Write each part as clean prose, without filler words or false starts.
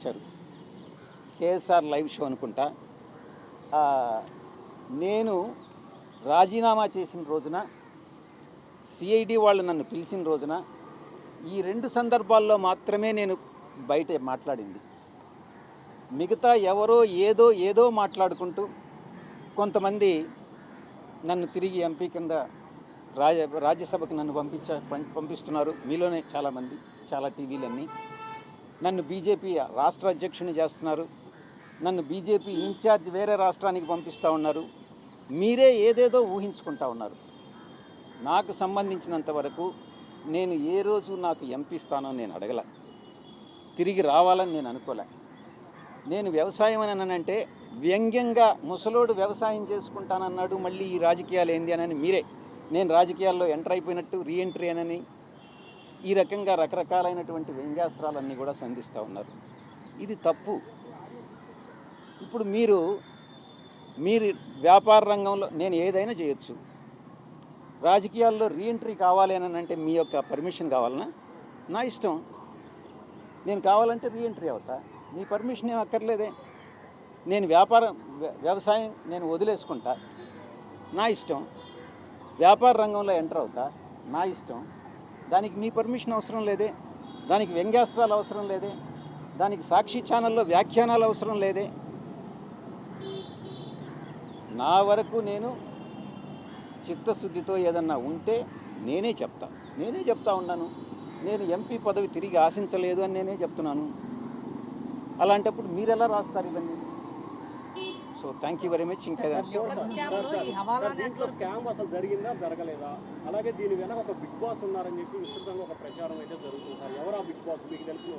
వచ్చారు KSR live show అనుకుంటా. ఆ, నేను రాజీనామా చేసిన రోజున సిఐడి వాళ్ళు నన్ను పిలిచిన రోజున ఈ రెండు సందర్భాల్లో మాత్రమే నేను బయట మాట్లాడింది. మిగతా ఎవరో ఏదో ఏదో మాట్లాడుకుంటూ కొంతమంది నన్ను తిరిగి ఎంపీ కింద రాజ్యసభకు నన్ను పంపిస్తున్నారు. మీలోనే చాలామంది, చాలా టీవీలన్నీ నన్ను బీజేపీ రాష్ట్ర అధ్యక్షుని చేస్తున్నారు, నన్ను బీజేపీ ఇన్ఛార్జ్ వేరే రాష్ట్రానికి పంపిస్తూ ఉన్నారు. మీరే ఏదేదో ఊహించుకుంటా ఉన్నారు. నాకు సంబంధించినంత వరకు నేను ఏ రోజు నాకు ఎంపీ స్థానం నేను అడగల, తిరిగి రావాలని నేను అనుకోలే. నేను వ్యవసాయం అని అంటే వ్యంగ్యంగా ముసలోడు వ్యవసాయం చేసుకుంటానన్నాడు, మళ్ళీ ఈ రాజకీయాలు ఏంది అని మీరే నేను రాజకీయాల్లో ఎంటర్ అయిపోయినట్టు రీఎంట్రీ అని ఈ రకంగా రకరకాలైనటువంటి వ్యంగ్యాస్త్రాలన్నీ కూడా సంధిస్తూ ఉన్నారు. ఇది తప్పు. ఇప్పుడు మీరు వ్యాపార రంగంలో నేను ఏదైనా చేయొచ్చు, రాజకీయాల్లో రీఎంట్రీ కావాలి అని అంటే మీ యొక్క పర్మిషన్ కావాలన్నా నా ఇష్టం. నేను కావాలంటే రీఎంట్రీ అవుతా, మీ పర్మిషన్ ఏం అక్కర్లేదే. నేను వ్యవసాయం నేను వదిలేసుకుంటా, నా ఇష్టం. వ్యాపార రంగంలో ఎంటర్ అవుతా, నా ఇష్టం. దానికి మీ పర్మిషన్ అవసరం లేదే, దానికి వ్యంగ్యాస్త్రాలు అవసరం లేదే, దానికి సాక్షి ఛానల్లో వ్యాఖ్యానాలు అవసరం లేదే. నా వరకు నేను చిత్తశుద్ధితో ఏదన్నా ఉంటే నేనే చెప్తా ఉన్నాను. నేను ఎంపీ పదవి తిరిగి ఆశించలేదు అని నేనే చెప్తున్నాను. అలాంటప్పుడు మీరు ఎలా రాస్తారు ఇవన్నీ? So thank you very much. ఇంకా స్కామ్ అసలు జరిగిందా జరగలేదా, అలాగే దీని వెనక ఒక బిగ్ బాస్ ఉన్నారని చెప్పి విస్తృతంగా ఒక ప్రచారం అయితే జరుగుతుంది సార్. ఎవరు ఆ బిగ్ బాస్ మీకు తెలిసిన?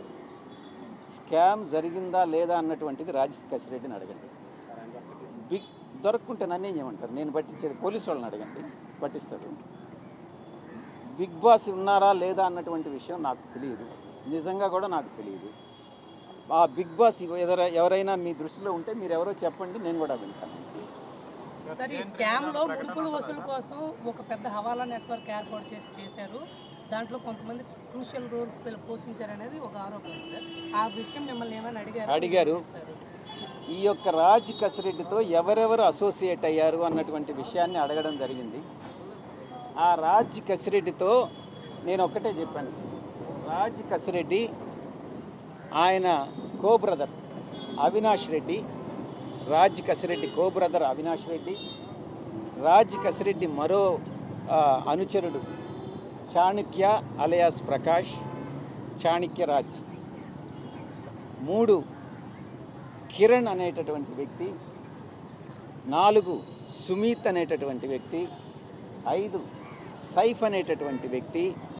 స్కామ్ జరిగిందా లేదా అన్నటువంటిది రాజశేఖర్ రెడ్డిని అడగండి. దొరక్కుంటే నన్నేం చేయమంటారు? నేను పట్టించేది పోలీసు వాళ్ళని అడగండి, పట్టిస్తారు. బిగ్ బాస్ ఉన్నారా లేదా అన్నటువంటి విషయం నాకు తెలియదు, నిజంగా కూడా నాకు తెలియదు. ఆ బిగ్ బాస్ ఎవరైనా మీ దృష్టిలో ఉంటే మీరు ఎవరో చెప్పండి, నేను కూడా వింటాను. సార్, ఈ స్కామ్లో ముడుపుల వసూలు కోసం ఒక పెద్ద హవాలా నెట్వర్క్ ఏర్పాటు చేశారు. దాంట్లో కొంతమంది క్రూషియల్ రోల్ పోషించారనేది ఒక ఆరోపణ. ఆ విషయం మిమ్మల్ని ఏమైనా అడిగారు? ఈ యొక్క రాజ్ కసిరెడ్డితో ఎవరెవరు అసోసియేట్ అయ్యారు అన్నటువంటి విషయాన్ని అడగడం జరిగింది. ఆ రాజ్ కసిరెడ్డితో నేను ఒక్కటే చెప్పాను. రాజ్ కసిరెడ్డి ఆయన కో బ్రదర్ అవినాష్ రెడ్డి, రాజ్ కసిరెడ్డి కో బ్రదర్ అవినాష్ రెడ్డి, రాజ్ కసిరెడ్డి మరో అనుచరుడు చాణక్య అలయాస్ ప్రకాష్, చాణక్యరాజ్, 3 కిరణ్ అనేటటువంటి వ్యక్తి, 4 సుమీత్ అనేటటువంటి వ్యక్తి, 5 సైఫ్ అనేటటువంటి వ్యక్తి,